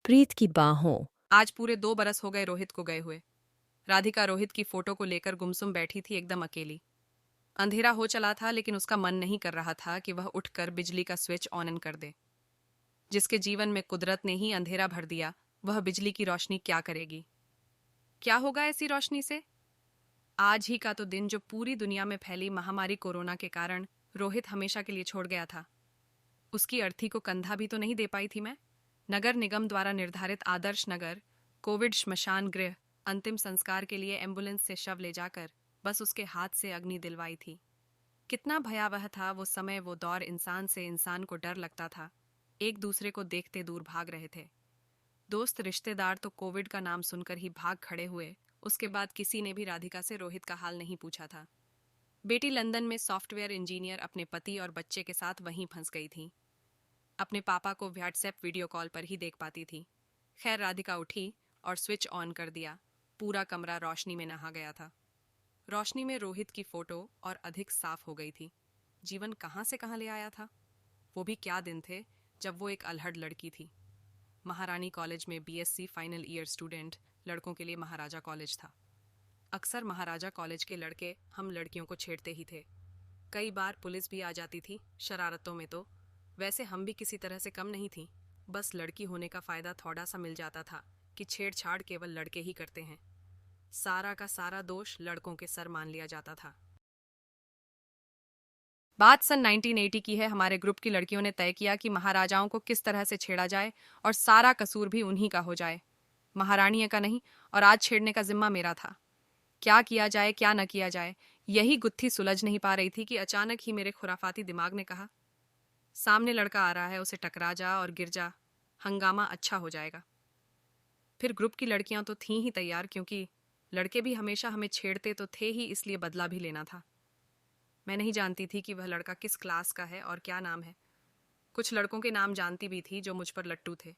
प्रीत की बाहों। आज पूरे 2 बरस हो गए रोहित को गए हुए। राधिका रोहित की फोटो को लेकर गुमसुम बैठी थी, एकदम अकेली। अंधेरा हो चला था, लेकिन उसका मन नहीं कर रहा था कि वह उठकर बिजली का स्विच ऑन कर दे। जिसके जीवन में कुदरत ने ही अंधेरा भर दिया, वह बिजली की रोशनी क्या करेगी? क्या होगा ऐसी रोशनी से? आज ही का तो दिन जो पूरी दुनिया में फैली महामारी कोरोना के कारण रोहित हमेशा के लिए छोड़ गया था। उसकी अर्थी को कंधा भी तो नहीं दे पाई थी मैं। नगर निगम द्वारा निर्धारित आदर्श नगर कोविड श्मशान गृह अंतिम संस्कार के लिए एम्बुलेंस से शव ले जाकर बस उसके हाथ से अग्नि दिलवाई थी। कितना भयावह था वो समय, वो दौर। इंसान से इंसान को डर लगता था, एक दूसरे को देखते दूर भाग रहे थे। दोस्त रिश्तेदार तो कोविड का नाम सुनकर ही भाग खड़े हुए। उसके बाद किसी ने भी राधिका से रोहित का हाल नहीं पूछा था। बेटी लंदन में सॉफ्टवेयर इंजीनियर अपने पति और बच्चे के साथ वहीं फंस गई थी। अपने पापा को व्हाट्सएप वीडियो कॉल पर ही देख पाती थी। खैर, राधिका उठी और स्विच ऑन कर दिया। पूरा कमरा रोशनी में नहा गया था। रोशनी में रोहित की फोटो और अधिक साफ हो गई थी। जीवन कहाँ से कहाँ ले आया था। वो भी क्या दिन थे जब वो एक अल्हड़ लड़की थी। महारानी कॉलेज में बीएससी फाइनल ईयर स्टूडेंट, लड़कों के लिए महाराजा कॉलेज था। अक्सर महाराजा कॉलेज के लड़के हम लड़कियों को छेड़ते ही थे। कई बार पुलिस भी आ जाती थी शरारतों में। तो वैसे हम भी किसी तरह से कम नहीं थी। बस लड़की होने का फायदा थोड़ा सा मिल जाता था कि छेड़छाड़ केवल लड़के ही करते हैं। सारा का सारा दोष लड़कों के सर मान लिया जाता था। बात सन 1980 की है। हमारे ग्रुप की लड़कियों ने तय किया कि महाराजाओं को किस तरह से छेड़ा जाए और सारा कसूर भी उन्हीं का हो जाए, महारानी का नहीं। और आज छेड़ने का जिम्मा मेरा था। क्या किया जाए, क्या न किया जाए, यही गुत्थी सुलझ नहीं पा रही थी कि अचानक ही मेरे खुराफाती दिमाग ने कहा, सामने लड़का आ रहा है, उसे टकरा जा और गिर जा, हंगामा अच्छा हो जाएगा। फिर ग्रुप की लड़कियां तो थीं ही तैयार, क्योंकि लड़के भी हमेशा हमें छेड़ते तो थे ही, इसलिए बदला भी लेना था। मैं नहीं जानती थी कि वह लड़का किस क्लास का है और क्या नाम है। कुछ लड़कों के नाम जानती भी थी जो मुझ पर लट्टू थे।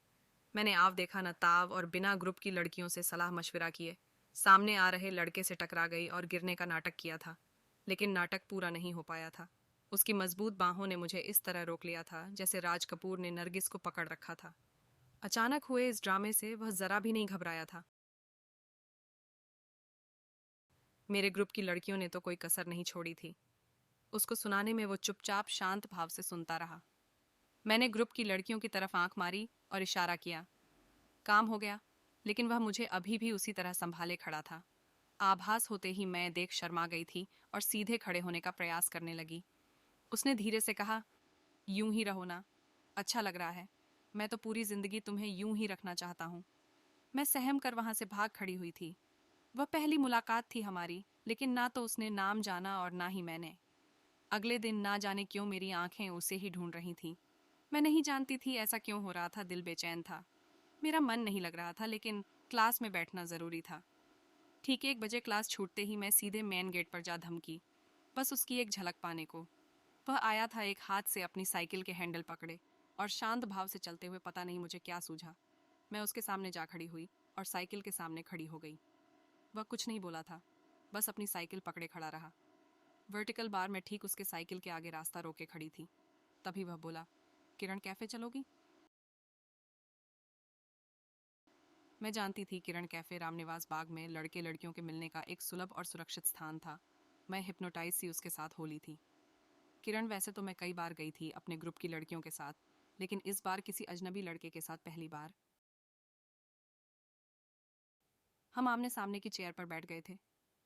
मैंने आव देखा न ताव, और बिना ग्रुप की लड़कियों से सलाह मशविरा किए सामने आ रहे लड़के से टकरा गई और गिरने का नाटक किया था। लेकिन नाटक पूरा नहीं हो पाया था। उसकी मजबूत बाहों ने मुझे इस तरह रोक लिया था जैसे राज कपूर ने नरगिस को पकड़ रखा था। अचानक हुए इस ड्रामे से वह जरा भी नहीं घबराया था। मेरे ग्रुप की लड़कियों ने तो कोई कसर नहीं छोड़ी थी। उसको सुनाने में वो चुपचाप शांत भाव से सुनता रहा। मैंने ग्रुप की लड़कियों की तरफ आंख मारी और इशारा किया। काम हो गया, लेकिन वह मुझे अभी भी उसी तरह संभाले खड़ा था। आभास होते ही मैं देख शर्मा गई थी और सीधे खड़े होने का प्रयास करने लगी। उसने धीरे से कहा, यूं ही रहो ना, अच्छा लग रहा है। मैं तो पूरी जिंदगी तुम्हें यूं ही रखना चाहता हूँ। मैं सहम कर वहां से भाग खड़ी हुई थी। वह पहली मुलाकात थी हमारी, लेकिन ना तो उसने नाम जाना और ना ही मैंने। अगले दिन ना जाने क्यों मेरी आंखें उसे ही ढूंढ रही थीं। मैं नहीं जानती थी ऐसा क्यों हो रहा था। दिल बेचैन था, मेरा मन नहीं लग रहा था, लेकिन क्लास में बैठना जरूरी था। ठीक 1 बजे क्लास छूटते ही मैं सीधे मेन गेट पर जा धमकी, बस उसकी एक झलक पाने को। वह आया था एक हाथ से अपनी साइकिल के हैंडल पकड़े और शांत भाव से चलते हुए। पता नहीं मुझे क्या सूझा, मैं उसके सामने जा खड़ी हुई और साइकिल के सामने खड़ी हो गई। वह कुछ नहीं बोला था, बस अपनी साइकिल पकड़े खड़ा रहा। वर्टिकल बार में ठीक उसके साइकिल के आगे रास्ता रोके खड़ी थी। तभी वह बोला, किरण कैफे चलोगी? मैं जानती थी किरण कैफे रामनिवास बाग में लड़के लड़कियों के मिलने का एक सुलभ और सुरक्षित स्थान था। मैं हिप्नोटाइज सी उसके साथ हो ली थी। किरण वैसे तो मैं कई बार गई थी अपने ग्रुप की लड़कियों के साथ, लेकिन इस बार किसी अजनबी लड़के के साथ पहली बार। हम आमने सामने की चेयर पर बैठ गए थे।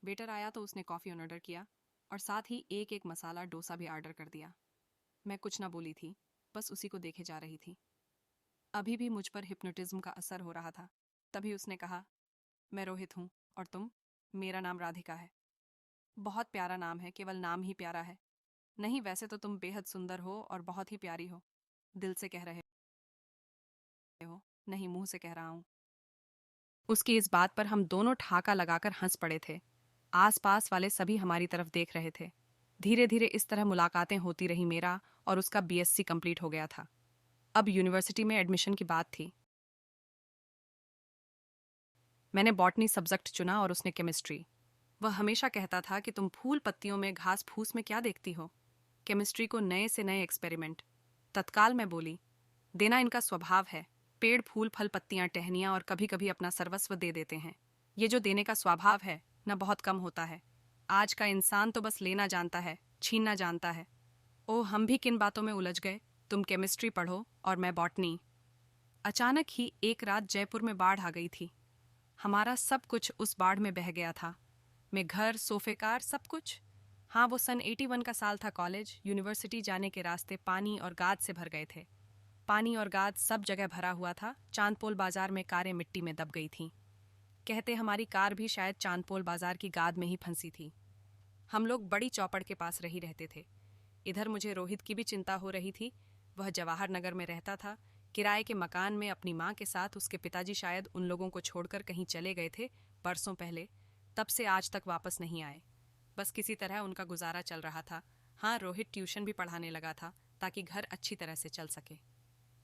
वेटर आया तो उसने कॉफ़ी ऑर्डर किया और साथ ही एक एक मसाला डोसा भी ऑर्डर कर दिया। मैं कुछ ना बोली थी, बस उसी को देखे जा रही थी। अभी भी मुझ पर हिप्नोटिज्म का असर हो रहा था। तभी उसने कहा, मैं रोहित हूँ, और तुम? मेरा नाम राधिका है। बहुत प्यारा नाम है, केवल नाम ही प्यारा है। नहीं, वैसे तो तुम बेहद सुंदर हो और बहुत ही प्यारी हो। दिल से कह रहे हो, नहीं मुंह से कह रहा हूँ। उसकी इस बात पर हम दोनों ठाका लगाकर हंस पड़े थे। आसपास वाले सभी हमारी तरफ देख रहे थे। धीरे धीरे इस तरह मुलाकातें होती रही। मेरा और उसका बीएससी कंप्लीट हो गया था। अब यूनिवर्सिटी में एडमिशन की बात थी। मैंने बॉटनी सब्जेक्ट चुना और उसने केमिस्ट्री। वह हमेशा कहता था कि तुम फूल पत्तियों में घास फूस में क्या देखती हो। केमिस्ट्री को नए से नए एक्सपेरिमेंट। तत्काल मैं बोली, देना इनका स्वभाव है, पेड़ फूल फल पत्तियां टहनियां और कभी कभी अपना सर्वस्व दे देते हैं। ये जो देने का स्वभाव है न, बहुत कम होता है। आज का इंसान तो बस लेना जानता है, छीनना जानता है। ओह, हम भी किन बातों में उलझ गए। तुम केमिस्ट्री पढ़ो और मैं बॉटनी। अचानक ही एक रात जयपुर में बाढ़ आ गई थी। हमारा सब कुछ उस बाढ़ में बह गया था। मैं घर, सोफे, कार, सब कुछ। हाँ, वो सन 81 का साल था। कॉलेज, यूनिवर्सिटी जाने के रास्ते पानी और गाद से भर गए थे। पानी और गाद सब जगह भरा हुआ था। चांदपोल बाजार में कारें मिट्टी में दब गई थीं। कहते हमारी कार भी शायद चांदपोल बाजार की गाद में ही फंसी थी। हम लोग बड़ी चौपड़ के पास रही रहते थे। इधर मुझे रोहित की भी चिंता हो रही थी। वह जवाहर नगर में रहता था, किराए के मकान में अपनी माँ के साथ। उसके पिताजी शायद उन लोगों को छोड़कर कहीं चले गए थे बरसों पहले। तब से आज तक वापस नहीं आए। बस किसी तरह उनका गुजारा चल रहा था। हाँ, रोहित ट्यूशन भी पढ़ाने लगा था ताकि घर अच्छी तरह से चल सके।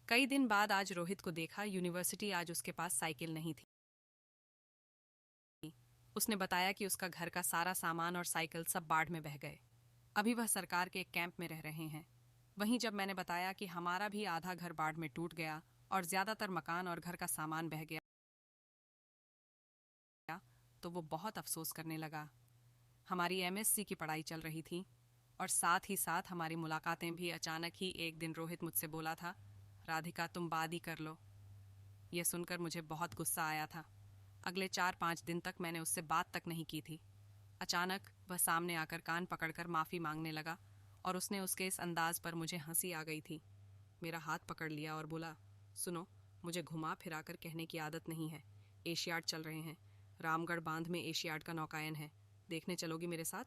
कई दिन बाद आज रोहित को देखा यूनिवर्सिटी। आज उसके पास साइकिल नहीं थी। उसने बताया कि उसका घर का सारा सामान और साइकिल सब बाढ़ में बह गए। अभी वह सरकार के एक कैंप में रह रहे हैं। वहीं जब मैंने बताया कि हमारा भी आधा घर बाढ़ में टूट गया और ज्यादातर मकान और घर का सामान बह गया, तो वो बहुत अफसोस करने लगा। हमारी एमएससी की पढ़ाई चल रही थी और साथ ही साथ हमारी मुलाकातें भी। अचानक ही एक दिन रोहित मुझसे बोला था, राधिका तुम बाद ही कर लो। यह सुनकर मुझे बहुत गुस्सा आया था। अगले 4-5 दिन तक मैंने उससे बात तक नहीं की थी। अचानक वह सामने आकर कान पकड़कर माफ़ी मांगने लगा और उसने उसके इस अंदाज पर मुझे हंसी आ गई थी। मेरा हाथ पकड़ लिया और बोला, सुनो, मुझे घुमा फिराकर कहने की आदत नहीं है। एशियाड चल रहे हैं। रामगढ़ बांध में एशियाड का नौकायन है। देखने चलोगी मेरे साथ?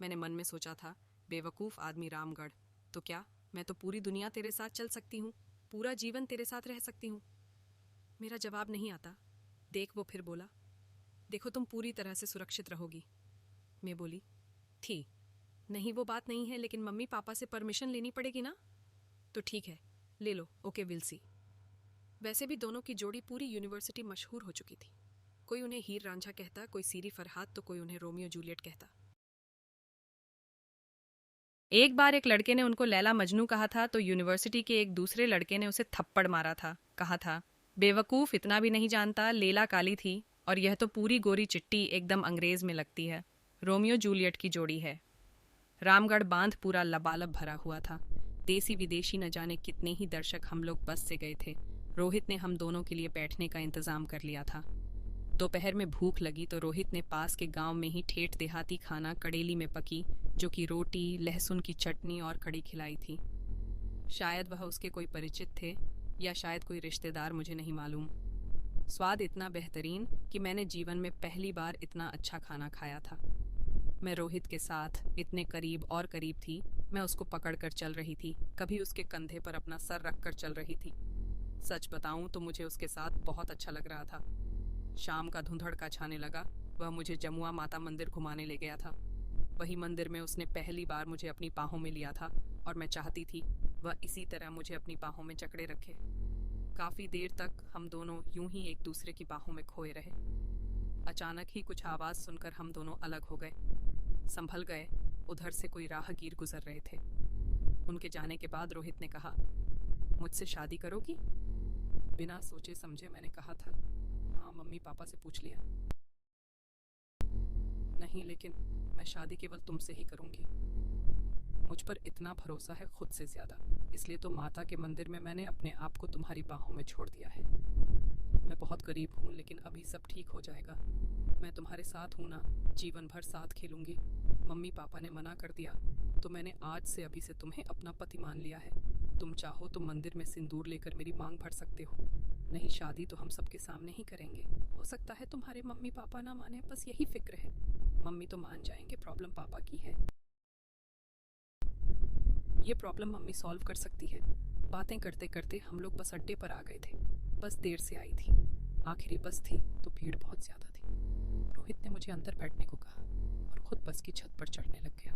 मैंने मन में सोचा था, बेवकूफ़ आदमी रामगढ़। तो क्या मैं तो पूरी दुनिया तेरे साथ चल सकती हूँ, पूरा जीवन तेरे साथ रह सकती हूँ। मेरा जवाब नहीं आता। देख, वो फिर बोला, देखो तुम पूरी तरह से सुरक्षित रहोगी। मैं बोली, थी नहीं, वो बात नहीं है, लेकिन मम्मी पापा से परमिशन लेनी पड़ेगी ना। तो ठीक है, ले लो, ओके विल सी। वैसे भी दोनों की जोड़ी पूरी यूनिवर्सिटी मशहूर हो चुकी थी। कोई उन्हें हीर रांझा कहता, कोई सीरी फरहाद, तो कोई उन्हें रोमियो जूलियट कहता। एक बार एक लड़के ने उनको लैला मजनू कहा था, तो यूनिवर्सिटी के एक दूसरे लड़के ने उसे थप्पड़ मारा था। कहा था, बेवकूफ़, इतना भी नहीं जानता, लैला काली थी और यह तो पूरी गोरी चिट्टी एकदम अंग्रेज में लगती है। रोमियो जूलियट की जोड़ी है। रामगढ़ बांध पूरा लबालब भरा हुआ था। देसी विदेशी न जाने कितने ही दर्शक हम लोग बस से गए थे। रोहित ने हम दोनों के लिए बैठने का इंतजाम कर लिया था। दोपहर में भूख लगी तो रोहित ने पास के गांव में ही ठेठ देहाती खाना कड़ेली में पकी, जो कि रोटी, लहसुन की चटनी और कड़ी खिलाई थी। शायद वह उसके कोई परिचित थे या शायद कोई रिश्तेदार, मुझे नहीं मालूम। स्वाद इतना बेहतरीन कि मैंने जीवन में पहली बार इतना अच्छा खाना खाया था। मैं रोहित के साथ इतने करीब और करीब थी। मैं उसको पकड़कर चल रही थी, कभी उसके कंधे पर अपना सर रखकर चल रही थी। सच बताऊं तो मुझे उसके साथ बहुत अच्छा लग रहा था। शाम का धुंधड़का छाने लगा। वह मुझे जमुआ माता मंदिर घुमाने ले गया था। वही मंदिर में उसने पहली बार मुझे अपनी बाहों में लिया था और मैं चाहती थी वह इसी तरह मुझे अपनी बाहों में जकड़े रखे। काफ़ी देर तक हम दोनों यूं ही एक दूसरे की बाहों में खोए रहे। अचानक ही कुछ आवाज़ सुनकर हम दोनों अलग हो गए। संभल गए, उधर से कोई राहगीर गुजर रहे थे। उनके जाने के बाद रोहित ने कहा, मुझसे शादी करोगी? बिना सोचे समझे मैंने कहा था, हाँ, मम्मी पापा से पूछ लिया। नहीं, लेकिन मैं शादी केवल तुमसे ही करूंगी। मुझ पर इतना भरोसा है, खुद से ज्यादा। इसलिए तो माता के मंदिर में मैंने अपने आप को तुम्हारी बाहों में छोड़ दिया है। मैं बहुत गरीब हूँ, लेकिन अभी सब ठीक हो जाएगा। मैं तुम्हारे साथ हूँ ना, जीवन भर साथ खेलूंगी। मम्मी पापा ने मना कर दिया तो मैंने आज से अभी से तुम्हें अपना पति मान लिया है। तुम चाहो तो मंदिर में सिंदूर लेकर मेरी मांग भर सकते हो। नहीं, शादी तो हम सबके सामने ही करेंगे। हो सकता है तुम्हारे मम्मी पापा ना माने, बस यही फिक्र है। मम्मी तो मान जाएंगे, प्रॉब्लम पापा की है। ये प्रॉब्लम मम्मी सॉल्व कर सकती है। बातें करते करते हम लोग बस अड्डे पर आ गए थे। बस देर से आई थी, आखिरी बस थी तो भीड़ बहुत ज्यादा थी। रोहित ने मुझे अंदर बैठने को कहा और खुद बस की छत पर चढ़ने लग गया।